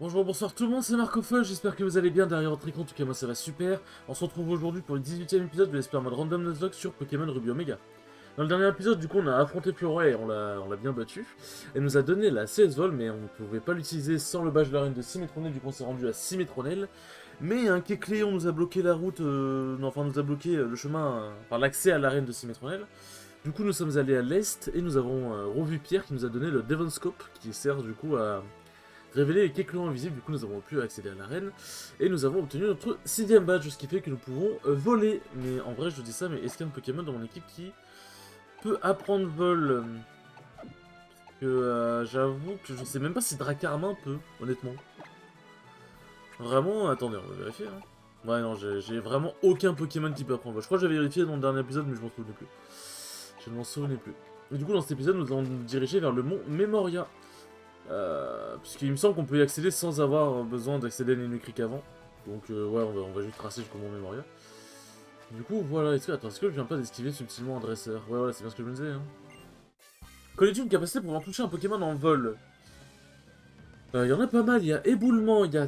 Bonjour, bonsoir tout le monde, c'est Marcophone, j'espère que vous allez bien derrière votre écran, en tout cas moi ça va super. On se retrouve aujourd'hui pour le 18ème épisode de l'Espère Mode Random Nuzlocke sur Pokémon Ruby Omega. Dans le dernier épisode, du coup, on a affronté Flora et on l'a bien battu. Elle nous a donné la CS Vol, mais on ne pouvait pas l'utiliser sans le badge de la reine de Symmetronel, du coup on s'est rendu à Symmetronel. Mais un Kecleon nous a bloqué la route, enfin nous a bloqué le chemin, enfin l'accès à l'arène de Symmetronel. Du coup nous sommes allés à l'est et nous avons revu Pierre qui nous a donné le Devonscope, qui sert du coup à révéler les Kecleons invisibles, du coup nous avons pu accéder à l'arène, et nous avons obtenu notre 6ème badge, ce qui fait que nous pouvons voler. Mais en vrai je dis ça, mais est-ce qu'il y a un Pokémon dans mon équipe qui peut apprendre vol? J'avoue que je sais même pas si Dracarmin peut, honnêtement. Vraiment, attendez, on va vérifier. Hein. Ouais non, j'ai vraiment aucun Pokémon qui peut apprendre vol. Je crois que j'avais vérifié dans le dernier épisode, mais je m'en souvenais plus. Je ne m'en souvenais plus. Et du coup dans cet épisode nous allons nous diriger vers le mont Memoria. Puisqu'il me semble qu'on peut y accéder sans avoir besoin d'accéder à l'Electric avant. Donc ouais, on va juste tracer jusqu'au Mont Memoria. Du coup, voilà, est-ce que je viens pas d'esquiver subtilement un dresseur? Ouais, voilà, c'est bien ce que je me disais. Hein. Connais-tu une capacité pour pouvoir toucher un Pokémon en vol? Il y en a pas mal, il y a Éboulement, il y a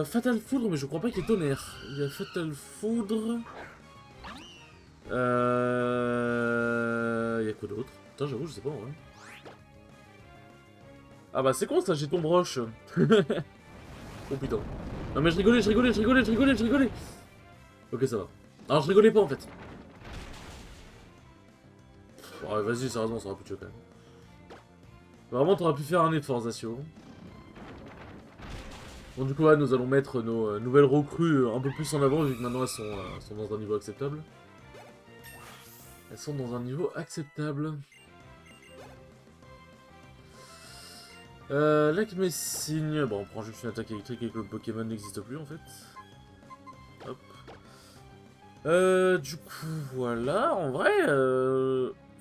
Fatal Foudre, mais je crois pas qu'il y ait Tonnerre. Il y a Fatal Foudre... Il y a quoi d'autre? Putain, j'avoue, je sais pas en vrai. Ah bah c'est con ça, j'ai ton broche. Oh putain. Non mais je rigolais. Ok, ça va. Alors je rigolais pas en fait. Ouais, vas-y, sérieusement, ça aurait pu tuer quand même. Vraiment, t'aurais pu faire un effort, Zacio. Bon, du coup, là, nous allons mettre nos nouvelles recrues un peu plus en avant, vu que maintenant elles sont dans un niveau acceptable. Elles sont dans un niveau acceptable. Lac Messine. Bon, on prend juste une attaque électrique et que le Pokémon n'existe plus en fait. Hop. Du coup, voilà. En vrai,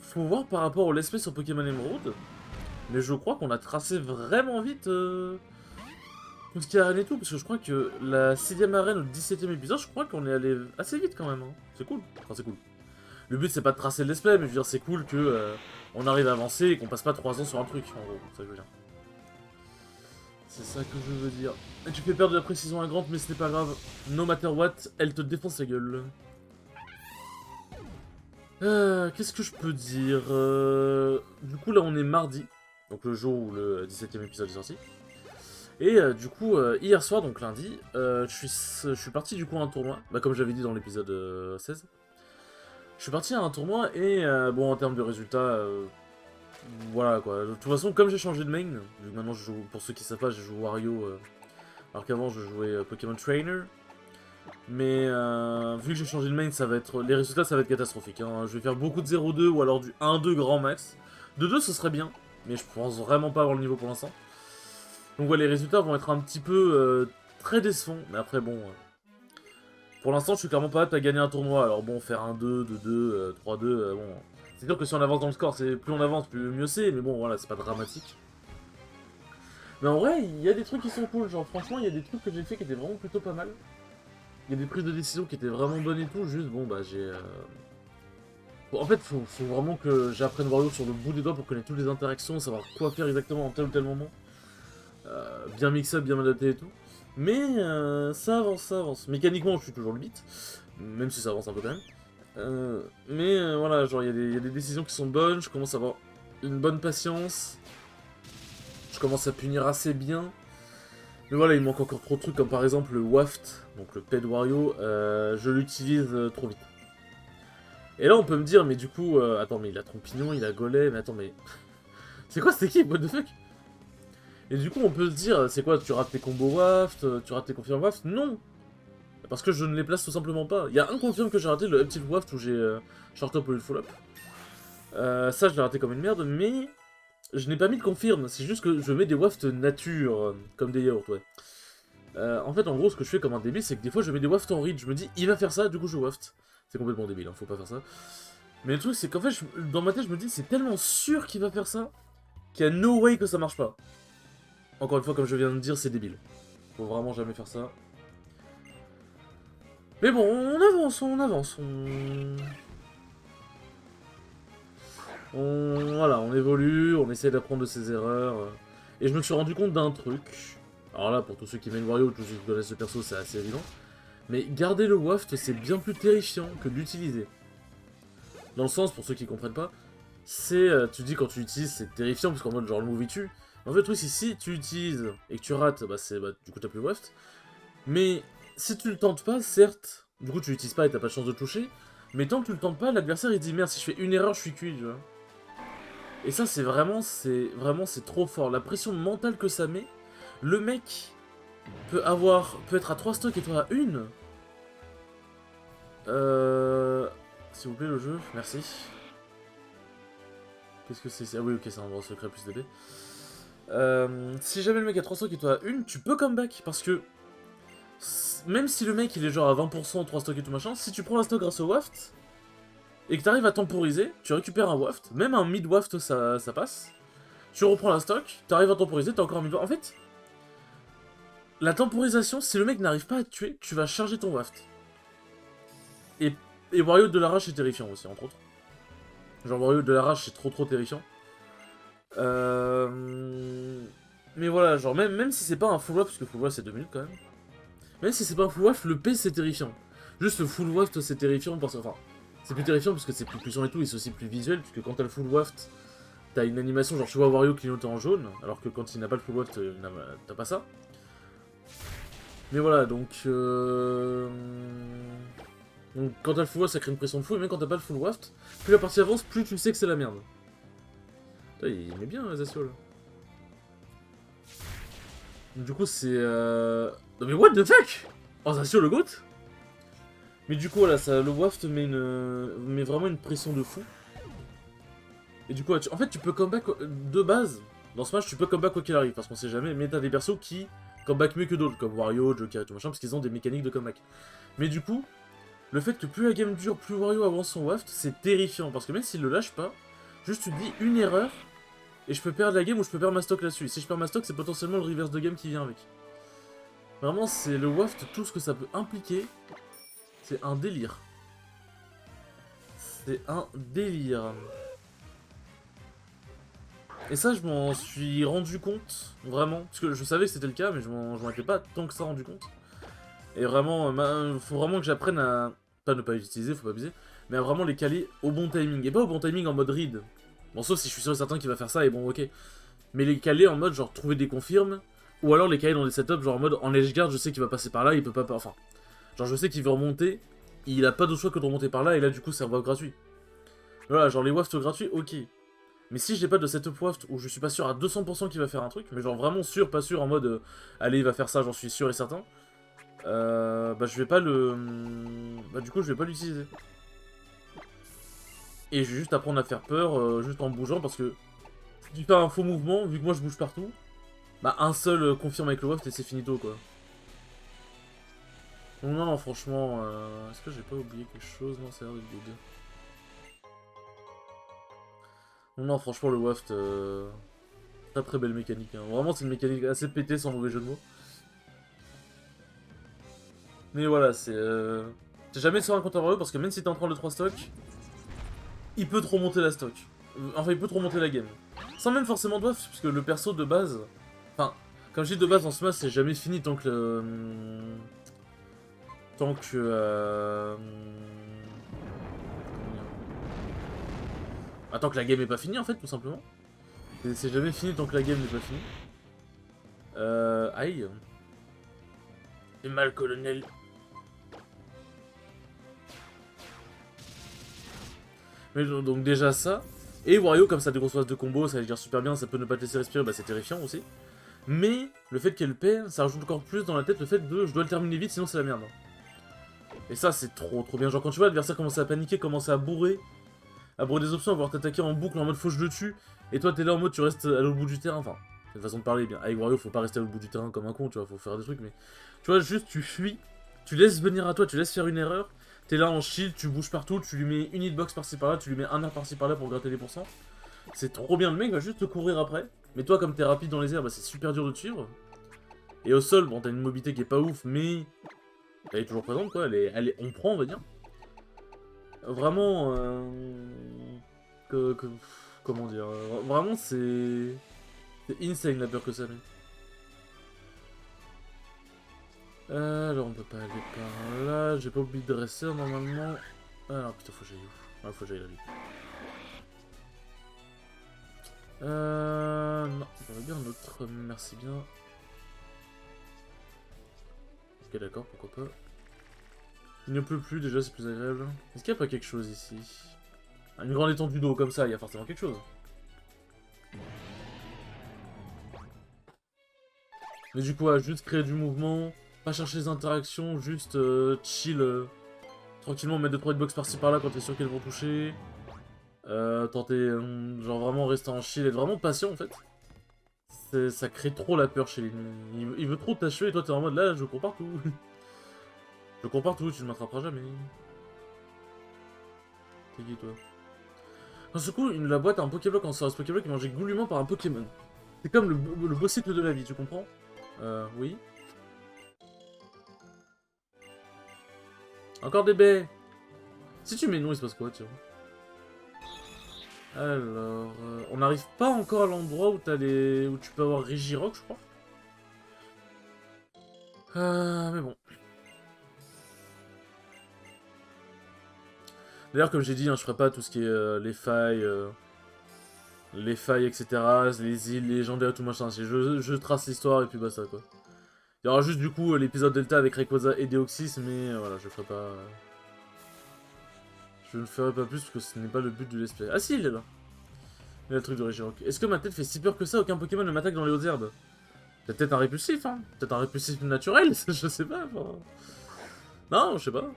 faut voir par rapport au let's play sur Pokémon Emerald. Mais je crois qu'on a tracé vraiment vite tout ce qui est arène et tout. Parce que je crois que la 6ème arène ou le 17ème épisode, je crois qu'on est allé assez vite quand même. Hein. C'est cool. Enfin, c'est cool. Le but, c'est pas de tracer le let's play, mais je veux dire, c'est cool que on arrive à avancer et qu'on passe pas 3 ans sur un truc. En gros, c'est ça que je veux dire. C'est ça que je veux dire. Et tu fais perdre de la précision à Grant, mais ce n'est pas grave. No matter what, elle te défonce la gueule. Qu'est-ce que je peux dire Du coup, là, on est mardi. Donc le jour où le 17ème épisode est sorti. Et du coup, hier soir, donc lundi, je suis parti du coup à un tournoi. Bah, comme j'avais dit dans l'épisode 16. Je suis parti à un tournoi et bon, en termes de résultats, voilà quoi. De toute façon, comme j'ai changé de main, vu que maintenant je joue, pour ceux qui savent pas, je joue Wario, alors qu'avant je jouais Pokémon Trainer. Mais vu que j'ai changé de main, ça va être, les résultats ça va être catastrophique. Hein. Je vais faire beaucoup de 0-2 ou alors du 1-2 grand max. De 2 ce serait bien, mais je pense vraiment pas avoir le niveau pour l'instant. Donc voilà, les résultats vont être un petit peu très décevants. Mais après bon, pour l'instant je suis clairement pas apte à gagner un tournoi. Alors bon, faire 1-2, 2-2, 3-2, bon... C'est sûr que si on avance dans le score, c'est plus on avance, plus mieux c'est. Mais bon, voilà, c'est pas dramatique. Mais en vrai, il y a des trucs qui sont cool. Genre franchement, il y a des trucs que j'ai fait qui étaient vraiment plutôt pas mal. Il y a des prises de décision qui étaient vraiment bonnes et tout, juste bon bah j'ai... Bon, en fait, faut vraiment que j'apprenne Wario sur le bout des doigts pour connaître toutes les interactions, savoir quoi faire exactement en tel ou tel moment. Bien mix-up, bien adapté et tout. Mais ça avance, ça avance. Mécaniquement, je suis toujours le beat, même si ça avance un peu quand même. Voilà, genre il y a des décisions qui sont bonnes, je commence à avoir une bonne patience. Je commence à punir assez bien. Mais voilà, il manque encore trop de trucs, comme par exemple le Waft, donc le Pet Wario, je l'utilise trop vite. Et là, on peut me dire, mais du coup, attends, mais il a Trompignon, il a Golem, mais attends, mais... c'est quoi cette équipe, what the fuck? Et du coup, on peut se dire, c'est quoi, tu rates tes combos Waft, tu rates tes confirmes Waft? Non! Parce que je ne les place tout simplement pas. Il y a un confirme que j'ai raté, le Uptilt Waft, où j'ai Short Up au lieu de Full Up. Ça, je l'ai raté comme une merde, mais... je n'ai pas mis de confirme, c'est juste que je mets des wafts nature, comme des yaourts, ouais. En fait, en gros, ce que je fais comme un débile, c'est que des fois, je mets des wafts en read. Je me dis, il va faire ça, du coup, je waft. C'est complètement débile, hein, faut pas faire ça. Mais le truc, c'est qu'en fait, dans ma tête, je me dis, c'est tellement sûr qu'il va faire ça, qu'il y a no way que ça marche pas. Encore une fois, comme je viens de dire, c'est débile. Faut vraiment jamais faire ça. Mais bon, on avance, on avance. Voilà, on évolue, on essaie d'apprendre de ses erreurs. Et je me suis rendu compte d'un truc. Alors là, pour tous ceux qui aiment Wario, tous ceux qui connaissent ce perso, c'est assez évident. Mais garder le waft, c'est bien plus terrifiant que de l'utiliser. Dans le sens, pour ceux qui comprennent pas, c'est, tu dis quand tu l'utilises, c'est terrifiant, parce qu'en mode genre le move il tue. En fait, le truc, c'est si tu utilises et que tu rates, bah, du coup t'as plus le waft. Mais si tu le tentes pas, certes, du coup tu l'utilises pas et t'as pas de chance de toucher. Mais tant que tu le tentes pas, l'adversaire il dit merde, si je fais une erreur, je suis cuit, tu vois. Et ça, c'est vraiment, c'est trop fort. La pression mentale que ça met, le mec peut être à 3 stocks et toi à 1. S'il vous plaît, le jeu, merci. Qu'est-ce que c'est? Ah oui, ok, c'est un endroit secret plus d'épée. Si jamais le mec a 3 stocks et toi à 1, tu peux comeback. Parce que, même si le mec il est genre à 20%, 3 stocks et tout machin, si tu prends la stock grâce au waft, et que t'arrives à temporiser, tu récupères un waft, même un mid-waft ça passe. Tu reprends la stock, t'arrives à temporiser, t'as encore un mid-waft. En fait, la temporisation, si le mec n'arrive pas à te tuer, tu vas charger ton waft. Et Wario de l'arrache c'est terrifiant aussi, entre autres. Genre Wario de l'arrache c'est trop terrifiant. Mais voilà, genre même si c'est pas un full waft, parce que full waft c'est 2 minutes quand même. Même si c'est pas un full waft, le P c'est terrifiant. Juste le full waft c'est terrifiant parce que, enfin, c'est plus terrifiant parce que c'est plus puissant et tout, et c'est aussi plus visuel, puisque quand t'as le full waft, t'as une animation, genre tu vois Wario clignoter en jaune, alors que quand il n'a pas le full waft, t'as pas ça. Mais voilà, donc quand t'as le full waft, ça crée une pression de fou, et même quand t'as pas le full waft, plus la partie avance, plus tu sais que c'est la merde. Putain, il met bien Zasio là. Du coup, c'est. Non, mais what the fuck? Oh, Zasio le GOAT? Mais du coup, voilà, ça, le waft met vraiment une pression de fou. Et du coup, en fait, tu peux comeback de base. Dans Smash, tu peux comeback quoi qu'il arrive, parce qu'on sait jamais, mais t'as des persos qui comeback mieux que d'autres, comme Wario, Joker et tout machin, parce qu'ils ont des mécaniques de comeback. Mais du coup, le fait que plus la game dure, plus Wario avance son waft, c'est terrifiant, parce que même s'il le lâche pas, juste tu te dis une erreur, et je peux perdre la game ou je peux perdre ma stock là-dessus. Et si je perds ma stock, c'est potentiellement le reverse de game qui vient avec. Vraiment, c'est le waft, tout ce que ça peut impliquer, c'est un délire. C'est un délire. Et ça, je m'en suis rendu compte, vraiment. Parce que je savais que c'était le cas, mais je m'en étais pas tant que ça rendu compte. Et vraiment, faut vraiment que j'apprenne à... Pas ne pas les utiliser, faut pas abuser. Mais à vraiment les caler au bon timing. Et pas au bon timing en mode read. Bon, sauf si je suis sûr et certain qu'il va faire ça, et bon, ok. Mais les caler en mode genre trouver des confirmes. Ou alors les caler dans des setups, genre en mode en edge guard, je sais qu'il va passer par là, il peut pas... Enfin, genre je sais qu'il veut remonter, il a pas d'autre choix que de remonter par là, et là du coup c'est un waft gratuit. Voilà, genre les wafts gratuits, ok. Mais si j'ai pas de setup waft où je suis pas sûr à 200% qu'il va faire un truc, mais genre vraiment sûr, pas sûr, en mode allez, il va faire ça, j'en suis sûr et certain, bah je vais pas le. Bah du coup, je vais pas l'utiliser. Et je vais juste apprendre à faire peur juste en bougeant parce que si tu fais un faux mouvement, vu que moi je bouge partout, bah un seul confirme avec le waft et c'est finito quoi. Donc non, non franchement, est-ce que j'ai pas oublié quelque chose? Non, ça a l'air d'être good. Non, non, franchement, le waft, très belle mécanique. Hein. Vraiment, c'est une mécanique assez pétée sans mauvais jeu de mots. Mais voilà, c'est. T'es jamais sur un contre Wario parce que même si t'es en train de 3 stock, il peut te remonter la stock. Enfin, il peut te remonter la game. Sans même forcément de waft, puisque le perso de base. Enfin, comme je dis de base en Smash, c'est jamais fini tant que le. Tant que. Tant que la game est pas finie en fait, tout simplement. C'est jamais fini tant que la game n'est pas finie. Aïe. C'est mal, colonel. Mais donc déjà ça. Et Wario, comme ça a des grosses phases de combo, ça gère super bien, ça peut ne pas te laisser respirer, bah c'est terrifiant aussi. Mais le fait qu'elle paie, ça rajoute encore plus dans la tête le fait de je dois le terminer vite sinon c'est la merde. Et ça c'est trop bien. Genre quand tu vois l'adversaire commencer à paniquer, commencer à bourrer des options, à vouloir t'attaquer en boucle en mode faut que je le tue, et toi t'es là en mode tu restes à l'autre bout du terrain, enfin, c'est une façon de parler bien. Avec Wario faut pas rester à l'autre bout du terrain comme un con, tu vois, faut faire des trucs, mais tu vois, juste tu fuis, tu laisses venir à toi, tu laisses faire une erreur, t'es là en shield, tu bouges partout, tu lui mets une hitbox par-ci par-là, tu lui mets un air par-ci par-là pour gratter les pourcents. C'est trop bien, le mec va juste te courir après, mais toi comme t'es rapide dans les airs, bah c'est super dur de te suivre. Et au sol, bon t'as une mobilité qui est pas ouf, mais elle est toujours présente quoi, on prend on va dire. Vraiment, comment dire, vraiment c'est insane la peur que ça met. Alors on peut pas aller par là, j'ai pas oublié de dresser normalement. Alors putain faut que j'aille où? Ah faut que j'aille là vite. Non, j'aurais bien un autre, merci bien. Ok d'accord, pourquoi pas. Il ne pleut plus déjà, c'est plus agréable. Est-ce qu'il n'y a pas quelque chose ici? Une grande étendue d'eau comme ça, il y a forcément quelque chose. Mais du coup, juste créer du mouvement, pas chercher les interactions, juste chill, tranquillement mettre 2-3 hitbox par-ci par-là quand t'es sûr qu'elles vont toucher. Tenter, genre vraiment rester en chill, être vraiment patient en fait. Ça crée trop la peur chez l'ennemi. Il veut trop t'achever et toi t'es en mode là, je cours partout. Je cours partout, tu ne m'attraperas jamais. T'es qui toi? D'un seul coup, la boîte a un Pokéblock en sort. Ce Pokéblock est mangé goulûment par un Pokémon. C'est comme le beau cycle de la vie, tu comprends? Oui. Encore des baies. Si tu mets non, il se passe quoi, tiens? Alors, on n'arrive pas encore à l'endroit où où tu peux avoir Regirock, je crois. Mais bon. D'ailleurs, comme j'ai dit, hein, je ferai pas tout ce qui est les failles, etc., les îles légendaires, tout machin. Je trace l'histoire et puis basta, quoi. Il y aura juste du coup l'épisode Delta avec Rayquaza et Deoxys, mais voilà, je ferai pas. Je ne ferai pas plus parce que ce n'est pas le but du let's play. Ah si, il est là. Il y a le truc de Regirock. Est-ce que ma tête fait si peur que ça? Aucun Pokémon ne m'attaque dans les hautes herbes. C'est peut-être un répulsif, hein. Peut-être un répulsif naturel, je sais pas. Enfin... Non, je sais pas.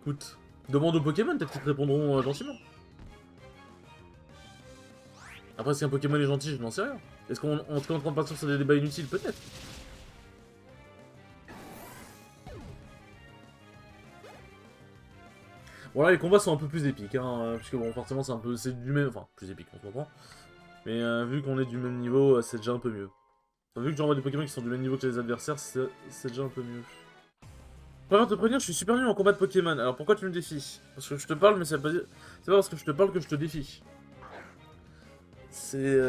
Écoute, demande aux Pokémon, peut-être qu'ils te répondront gentiment. Après, si un Pokémon est gentil, je n'en sais rien. Est-ce qu'on est en train de partir sur des débats inutiles? Peut-être. Bon là les combats sont un peu plus épiques, hein, puisque bon forcément c'est du même, enfin plus épique on se comprend. Mais vu qu'on est du même niveau, c'est déjà un peu mieux. Enfin, vu que j'envoie des Pokémon qui sont du même niveau que les adversaires, c'est déjà un peu mieux. Je préfère te prévenir, je suis super nul en combat de Pokémon, alors pourquoi tu me défies? Parce que je te parle, mais c'est pas parce que je te parle que je te défie. C'est...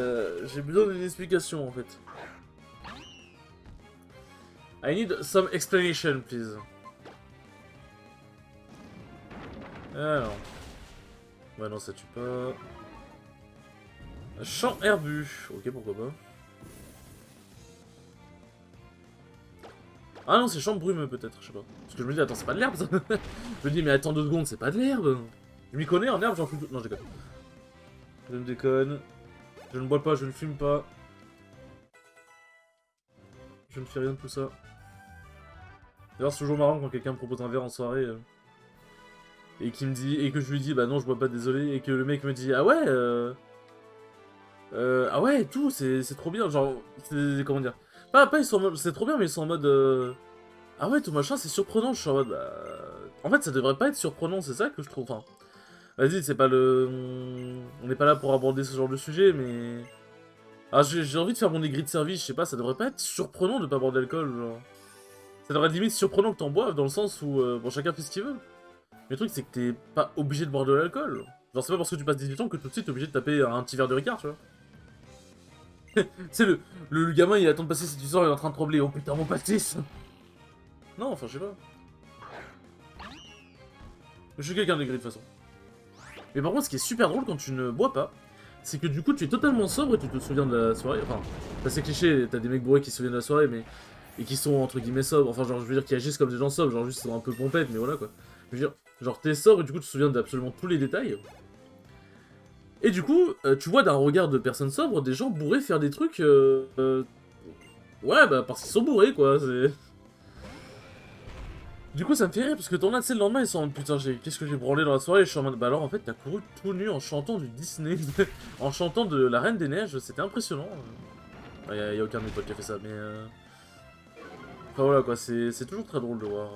j'ai besoin d'une explication en fait. I need some explanation, please. Alors... Ouais non ça tue pas... Champ herbu. Ok, pourquoi pas. Ah non, c'est champ brumeux peut-être, je sais pas. Parce que je me dis, attends, c'est pas de l'herbe ça. Je me dis, mais attends 2 secondes, c'est pas de l'herbe. Je m'y connais en herbe, j'en fous. Non, je déconne. Je me déconne. Je ne bois pas, je ne fume pas. Je ne fais rien de tout ça. D'ailleurs, c'est toujours marrant quand quelqu'un me propose un verre en soirée. Et qui me dit, et que je lui dis, bah non, je bois pas, désolé. Et que le mec me dit, ah ouais, ah ouais, et tout, c'est trop bien. Genre, comment dire. Pas ils sont en mode, c'est trop bien, mais ils sont en mode. Ah ouais, tout machin, c'est surprenant. Je suis en mode, bah. En fait, ça devrait pas être surprenant, c'est ça que je trouve. Enfin, vas-y, c'est pas le. On n'est pas là pour aborder ce genre de sujet, mais. Ah, j'ai envie de faire mon aigri de service, je sais pas, ça devrait pas être surprenant de pas boire d'alcool, genre. Ça devrait être limite surprenant que t'en boives, dans le sens où, bon, chacun fait ce qu'il veut. Mais le truc, c'est que t'es pas obligé de boire de l'alcool. Genre, c'est pas parce que tu passes 18 ans que tout de suite t'es obligé de taper un petit verre de Ricard, tu vois. Tu sais, le gamin, il attend de passer ses 18 ans, il est en train de trembler. Oh putain, mon pastis. Non, enfin, je sais pas. Je suis quelqu'un d'aigri de toute façon. Mais par contre, ce qui est super drôle quand tu ne bois pas, c'est que du coup, tu es totalement sobre et tu te souviens de la soirée. Enfin, c'est cliché, t'as des mecs bourrés qui se souviennent de la soirée, mais. Et qui sont entre guillemets sobres. Enfin, genre, je veux dire, qui agissent comme des gens sobres, genre juste ils sont un peu pompettes, mais voilà quoi. Je veux dire, genre, t'es sobre et du coup, tu te souviens d'absolument tous les détails. Et du coup, tu vois d'un regard de personne sobre des gens bourrés faire des trucs. Ouais, bah, parce qu'ils sont bourrés quoi, c'est. Du coup, ça me fait rire, parce que t'en as, tu sais, le lendemain, ils sont en mode, putain, qu'est-ce que j'ai branlé dans la soirée, et je suis en mode, bah alors, en fait, t'as couru tout nu en chantant du Disney, en chantant de La Reine des Neiges, c'était impressionnant. Y a aucun de mes potes qui a fait ça, mais... Enfin, voilà, quoi, c'est toujours très drôle de voir...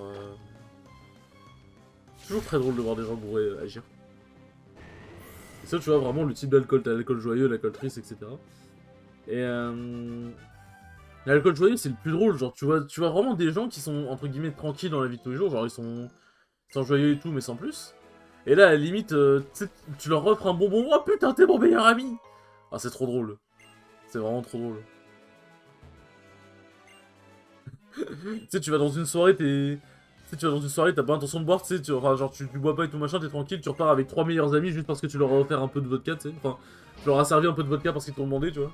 Toujours très drôle de voir des gens bourrés agir. Et ça, tu vois, vraiment, le type d'alcool, t'as l'alcool joyeux, l'alcool triste, etc. Et l'alcool joyeux, c'est le plus drôle, genre, tu vois vraiment des gens qui sont, entre guillemets, tranquilles dans la vie de tous les jours, genre, ils sont joyeux et tout, mais sans plus. Et là, à la limite, tu leur offres un bonbon. Oh putain, t'es mon meilleur ami! Ah, c'est trop drôle. C'est vraiment trop drôle. Tu sais, tu vas dans une soirée, t'es... Tu sais, tu vas dans une soirée, t'as pas l'intention de boire, tu sais, enfin, genre, tu bois pas et tout machin, t'es tranquille, tu repars avec 3 meilleurs amis juste parce que tu leur as offert un peu de vodka, tu sais. Enfin, tu leur as servi un peu de vodka parce qu'ils t'ont demandé, tu vois.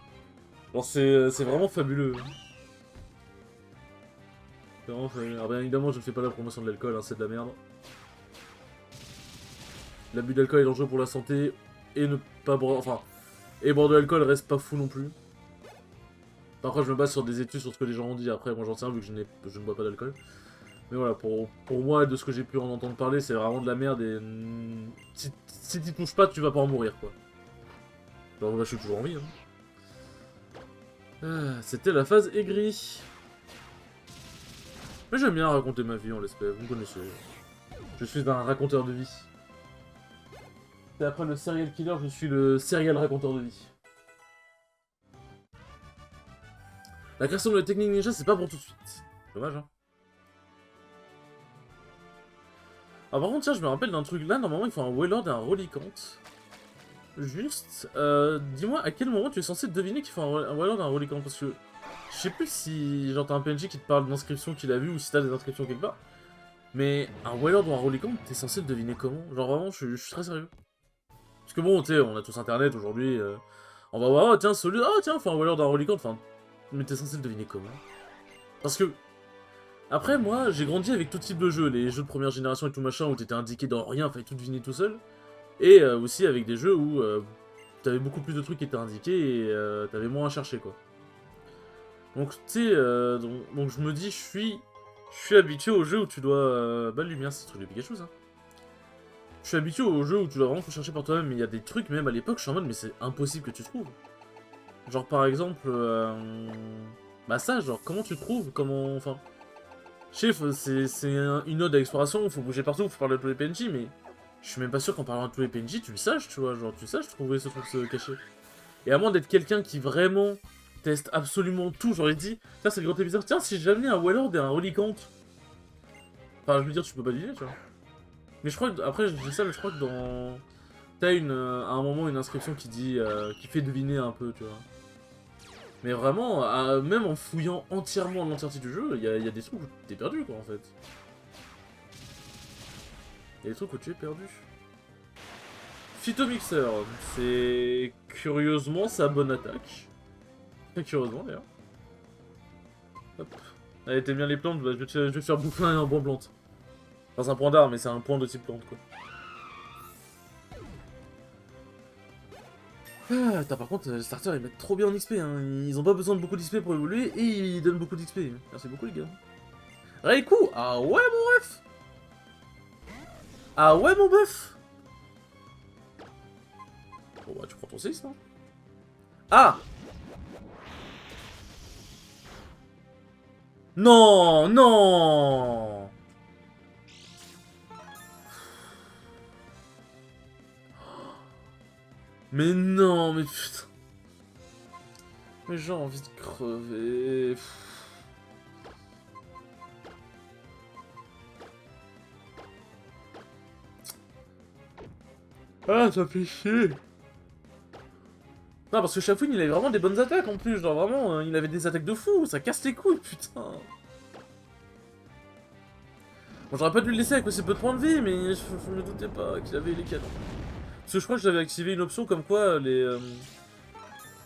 Genre, c'est vraiment fabuleux. C'est vraiment fabuleux. Alors, bien évidemment, je ne fais pas la promotion de l'alcool, hein, c'est de la merde. L'abus d'alcool est dangereux pour la santé, et ne pas boire... Enfin, et boire de l'alcool reste pas fou non plus. Parfois, je me base sur des études sur ce que les gens ont dit, après, moi j'en sais rien vu que je ne bois pas d'alcool. Mais voilà, pour moi, de ce que j'ai pu en entendre parler, c'est vraiment de la merde et... Si t'y touches pas, tu vas pas en mourir, quoi. Alors là, je suis toujours en vie, hein. C'était la phase aigrie. Mais j'aime bien raconter ma vie, en l'espèce, vous me connaissez. Je suis un raconteur de vie. Et après le serial killer, je suis le serial raconteur de vie. La création de la technique ninja, c'est pas pour tout de suite. Dommage, hein. Ah, par contre, tiens, je me rappelle d'un truc là, normalement, il faut un Wailord et un Rollicant. Juste, dis-moi à quel moment tu es censé deviner qu'il faut un Wailord et un Rollicant, parce que je sais plus si genre t'as un PNJ qui te parle d'inscription qu'il a vu ou si t'as des inscriptions quelque part. Mais un Wailord ou un Rollicant, t'es censé le deviner comment? Genre vraiment, je suis très sérieux. Parce que bon, tu sais, on a tous internet aujourd'hui, on va voir, oh tiens, celui, oh tiens, faut un Wailord ou un Rollicant, enfin, mais t'es censé le deviner comment? Parce que, après moi, j'ai grandi avec tout type de jeux, les jeux de première génération et tout machin, où t'étais indiqué dans rien, fallait tout deviner tout seul. Et aussi avec des jeux où t'avais beaucoup plus de trucs qui étaient indiqués et t'avais moins à chercher, quoi. Donc, tu sais, donc je me dis, je suis habitué aux jeux où tu dois... Bah, lumière, c'est le truc de Pikachu, ça. Je suis habitué aux jeux où tu dois vraiment tout chercher par toi-même, mais il y a des trucs, même à l'époque, je suis en mode, mais c'est impossible que tu trouves. Genre, par exemple, bah ça, genre, comment tu trouves, comment... Enfin... Je sais, c'est une ode à l'exploration, faut bouger partout, faut parler à tous les PNJ, mais... Je suis même pas sûr qu'en parlant à tous les PNJ, tu le saches, tu vois, genre, tu saches trouver ce truc se cacher. Et à moins d'être quelqu'un qui vraiment teste absolument tout, j'aurais dit, tiens, c'est le grand épisode, tiens, si j'avais un Wailord et un Rollicant. Enfin, je veux dire, tu peux pas deviner, tu vois. Mais je crois que, après, je dis ça, mais je crois que dans... T'as à un moment une inscription qui dit, qui fait deviner un peu, tu vois. Mais vraiment, même en fouillant entièrement l'entièreté du jeu, il y a des trucs où t'es perdu, quoi, en fait. Il y a des trucs où tu es perdu. Phytomixer, c'est curieusement sa bonne attaque. Curieusement d'ailleurs. Hop. Allez, t'aimes bien les plantes, bah, je vais te faire bouffer un point plante. Enfin, c'est un point d'art, mais c'est un point de type plante, quoi. Ah, par contre, les starters ils mettent trop bien en XP, hein. Ils ont pas besoin de beaucoup d'XP pour évoluer et ils donnent beaucoup d'XP. Merci beaucoup, les gars. Raikou! Ah ouais, mon ref! Ah ouais, mon bœuf! Bon, bah, tu prends ton 6, non? Ah! Non, non. Mais non, mais putain. Mais j'ai envie de crever. Ah, ça fait chier. Non, parce que Chafouine, il avait vraiment des bonnes attaques en plus. Genre vraiment, il avait des attaques de fou. Ça casse les couilles, putain. Bon, j'aurais pas dû le laisser avec aussi peu de points de vie, mais je me doutais pas qu'il avait les canons. Parce que je crois que j'avais activé une option comme quoi les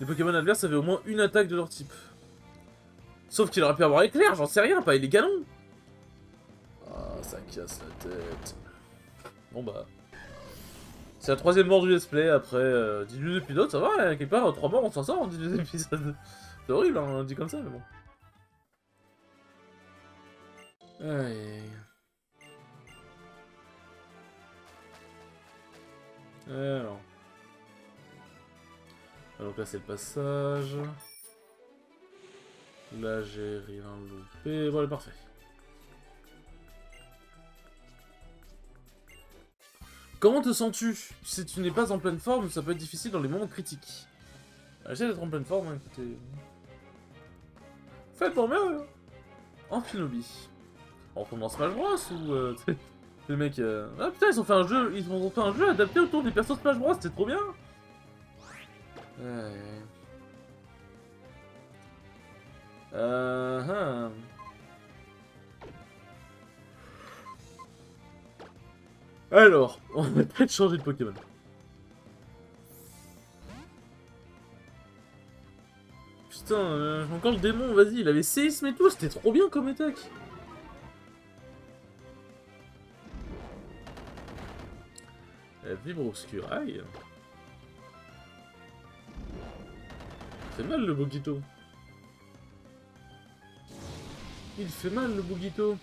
Pokémon adverses avaient au moins une attaque de leur type. Sauf qu'il aurait pu avoir éclair, j'en sais rien, pas les canons. Ah, ça casse la tête. Bon bah... C'est la troisième mort du let's play après 18 épisodes, ça va, hein, quelque part, 3 morts on s'en sort en 18 épisodes. C'est horrible, hein, on dit comme ça, mais bon. Aïe. Alors. Donc là c'est le passage. Là j'ai rien loupé. Voilà, parfait. Comment te sens-tu? Si tu n'es pas en pleine forme, ça peut être difficile dans les moments critiques. J'essaie d'être en pleine forme, hein, écoutez. Faites pour mieux. En Shinobi. On tombe dans Smash Bros ou les mecs ah putain, ils ont fait un jeu adapté autour des persos Smash Bros, c'était trop bien. Alors, on va peut-être changer de Pokémon. Putain, encore le démon, vas-y, il avait séisme et tout, c'était trop bien comme attaque. Vibre obscur, aïe. Il fait mal le Bogito. Il fait mal le Bogito.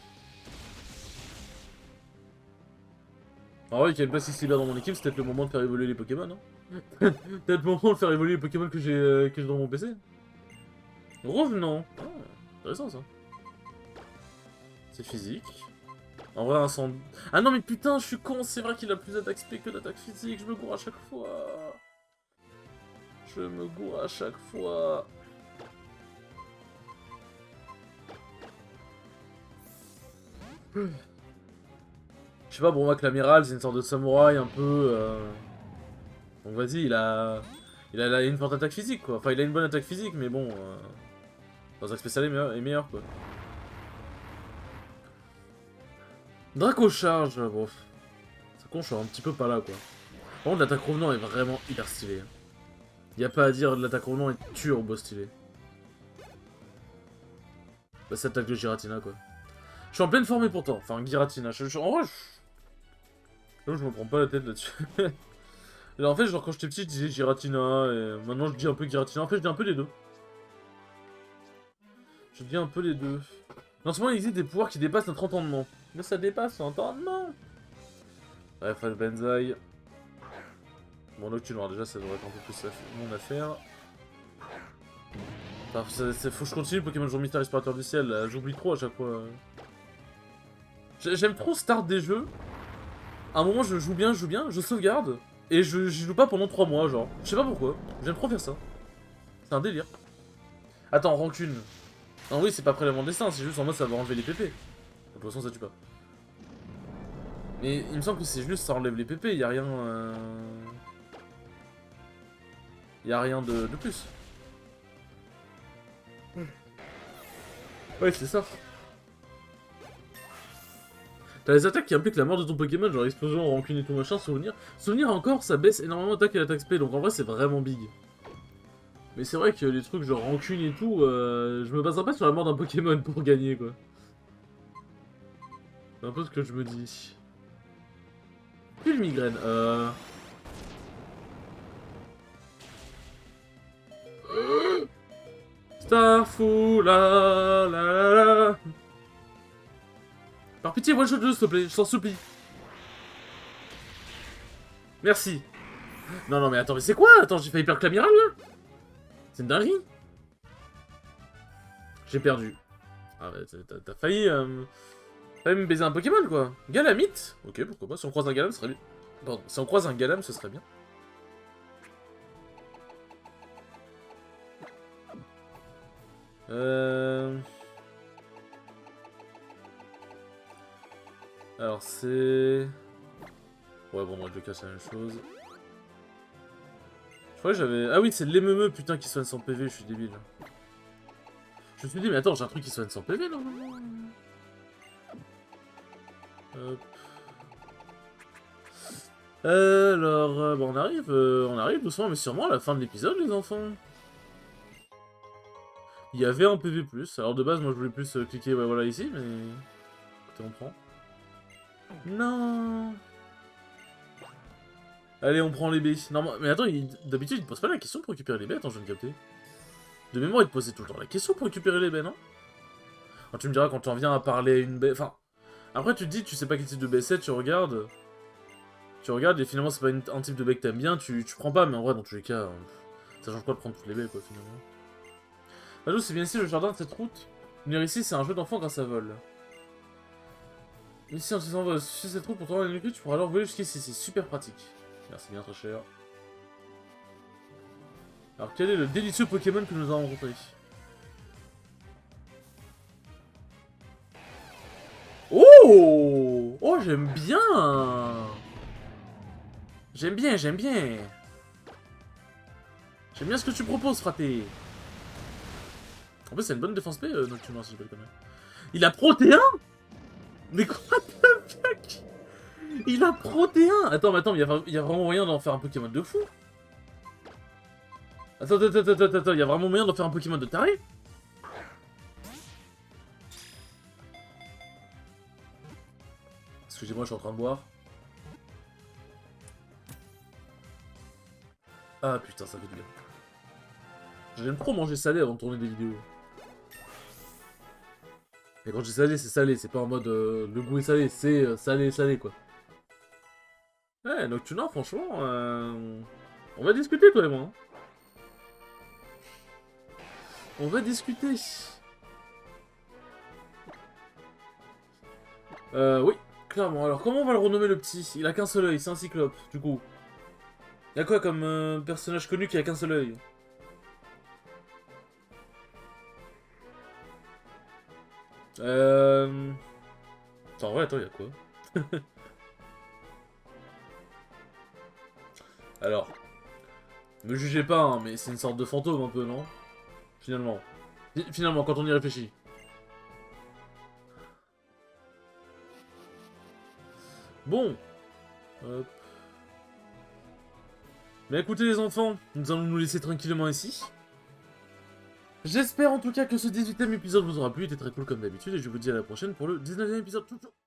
Ah ouais, qu'il y a une place ici là dans mon équipe, c'est peut-être le moment de faire évoluer les Pokémon. Hein. Peut-être le moment de faire évoluer les Pokémon que j'ai dans mon PC. Revenons. Ah, intéressant ça. C'est physique. En vrai, un sang... Ah non mais putain, je suis con, c'est vrai qu'il a plus d'attaque spé que d'attaque physique, je me gourre à chaque fois. Je me gourre à chaque fois. Je sais pas, pour moi, que l'amiral, c'est une sorte de samouraï un peu... Donc vas-y, il a une forte attaque physique, quoi. Enfin, il a une bonne attaque physique, mais bon... L'attaque spéciale est meilleure, quoi. Draco charge, bon... C'est con, je suis un petit peu pas là, quoi. Par contre, l'attaque revenant est vraiment hyper stylée. Y a pas à dire, l'attaque revenant est turbo stylée. Bah, cette attaque de Giratina, quoi. Je suis en pleine forme et pourtant. Enfin, Giratina. En vrai, je me prends pas la tête là-dessus. Là, en fait, genre, quand j'étais petit, je disais Giratina, et maintenant, je dis un peu Giratina. En fait, je dis un peu les deux. Je dis un peu les deux. En ce moment, il existe des pouvoirs qui dépassent notre entendement. Mais ça dépasse l'entendement. Bref, Banzai. Bon, Nocturne, déjà, ça devrait être un peu plus mon affaire. Enfin, faut que je continue Pokémon Jour Mystère Respirateur du Ciel. J'oublie trop à chaque fois. J'aime trop start des jeux. À un moment, je joue bien, je sauvegarde. Et j'y joue pas pendant 3 mois, genre. Je sais pas pourquoi. J'aime trop faire ça. C'est un délire. Attends, rancune. Non, oui, c'est pas prélèvement de destin, c'est juste en mode ça va enlever les PP. De toute façon, ça tue pas. Mais il me semble que c'est juste ça enlève les PP, y a rien. Y a rien de plus. Ouais, c'est ça. T'as les attaques qui impliquent la mort de ton Pokémon, genre explosion, rancune et tout machin, souvenir. Souvenir encore, ça baisse énormément l'attaque et l'attaque spé, donc en vrai c'est vraiment big. Mais c'est vrai que les trucs genre rancune et tout, je me baserai pas sur la mort d'un Pokémon pour gagner quoi. C'est un peu ce que je me dis. Puis le migraine, Starfou, la la la la. Par pitié, one shot de s'il te plaît, je t'en supplie. Merci. Non, non, mais attends, mais c'est quoi? Attends, j'ai failli perdre l'amiral là? C'est une dinguerie. J'ai perdu. Ah, bah, t'as failli, me baiser un Pokémon quoi. Galamite? Ok, pourquoi pas. Si on croise un Galam, ce serait bien. Pardon, si on croise un Galam, ce serait bien. Alors c'est... Ouais bon, moi je casse la même chose. Je crois que j'avais... Ah oui, c'est l'émeumeux putain qui soigne sans PV, je suis débile. Je me suis dit mais attends, j'ai un truc qui soigne sans PV normalement. Hop. Alors, bon, on arrive doucement mais sûrement à la fin de l'épisode les enfants. Il y avait un PV+, alors de base moi je voulais plus cliquer ouais, voilà ici, mais... Écoutez, on prend. Non. Allez, on prend les baies. Non, mais attends, d'habitude il te pose pas la question pour récupérer les baies, attends je viens de capter. De mémoire il te posait tout le temps la question pour récupérer les baies, non? Alors, tu me diras quand tu en viens à parler à une baie... Enfin, après tu te dis, tu sais pas quel type de baie c'est, tu regardes... Tu regardes et finalement c'est pas un type de baie que t'aimes bien, tu prends pas, mais en vrai dans tous les cas, ça change quoi de prendre toutes les baies quoi finalement. Majou, c'est bien ici le jardin de cette route. Venir ici, c'est un jeu d'enfant grâce à vol. Ici, en faisant sur cette route pour trouver la nuit, tu pourras alors voler jusqu'ici, c'est super pratique. Merci bien, très cher. Alors, quel est le délicieux Pokémon que nous avons rencontré? Oh! Oh, j'aime bien! J'aime bien, j'aime bien! J'aime bien ce que tu proposes, frappé! En plus, c'est une bonne défense P, Nocturne, si je peux le connaître. Il a Pro T1? Mais quoi the fuck? Il a Pro T1. Attends, mais attends, il y a vraiment moyen d'en faire un Pokémon de fou. Attends, il y a vraiment moyen d'en faire un Pokémon de taré. Excusez-moi, je suis en train de boire. Ah putain, ça fait du bien. J'aime trop manger salé avant de tourner des vidéos. Et quand je dis salé, c'est salé, c'est pas en mode le goût est salé, c'est salé quoi. Ouais, Noctuna, franchement, on va discuter toi et moi. Hein. On va discuter. Oui, clairement. Alors, comment on va le renommer le petit? Il a qu'un seul œil, c'est un cyclope, du coup. Y'a quoi comme personnage connu qui a qu'un seul œil? En vrai, attends, y'a quoi? Alors, me jugez pas, hein, mais c'est une sorte de fantôme un peu, non? Finalement. Finalement, quand on y réfléchit. Bon. Hop. Mais écoutez les enfants, nous allons nous laisser tranquillement ici. J'espère en tout cas que ce 18ème épisode vous aura plu, il était très cool comme d'habitude, et je vous dis à la prochaine pour le 19ème épisode. Ciao, ciao.